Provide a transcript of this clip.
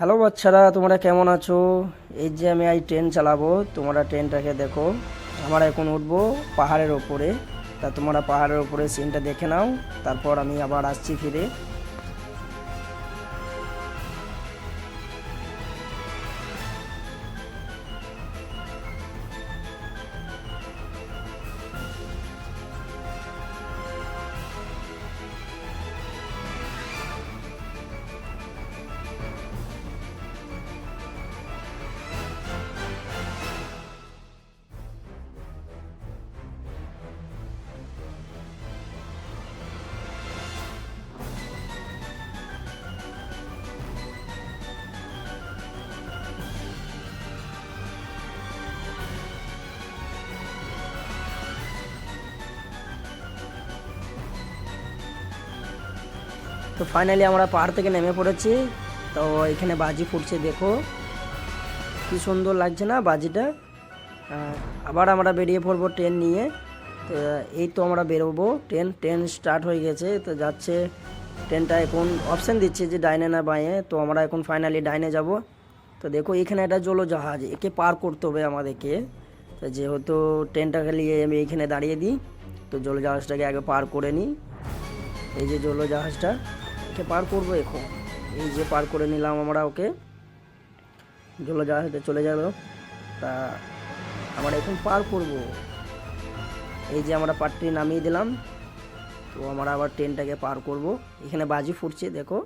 Hello বাচ্চারা, তোমরা কেমন আছো? এই যে আমি আজ ট্রেন চালাবো, তোমরা ট্রেনটাকে দেখো। আমরা এখন উঠবো পাহাড়ের ওপরে। তা তোমরা পাহাড়ের ওপরে সিনটা দেখে নাও, তারপর আমি আবার আসছি ফিরে। তো ফাইনালি আমরা পাহাড় থেকে নেমে পড়েছি। তো এখানে বাজি ফুটছে, দেখো কি সুন্দর লাগছে না বাজিটা। আবার আমরা বেরিয়ে পড়বো ট্রেন নিয়ে। তো এই তো আমরা বেরোবো, ট্রেন ট্রেন স্টার্ট হয়ে গেছে, তো যাচ্ছে। ট্রেনটা এখন অপশান দিচ্ছে যে ডাইনে না বাঁয়ে, তো আমরা এখন ফাইনালি ডাইনে যাব। তো দেখো এখানে একটা জলজাহাজ, একে পার করতে হবে আমাদেরকে। তো যেহেতু ট্রেনটাকে নিয়ে আমি এইখানে দাঁড়িয়ে দিই, তো জলজাহাজটাকে আগে পার করে নিই। এই যে জলজাহাজটা, একে পার করবো এখন। এই যে পার করে নিলাম আমরা ওকে, জলজাহাজটা চলে যাবে। তা আমরা এখন পার করব। এই যে আমরা পাটটি নামিয়ে দিলাম, তো আমরা আবার ট্রেনটাকে পার করব। এখানে বাজি ফুটছে, দেখো।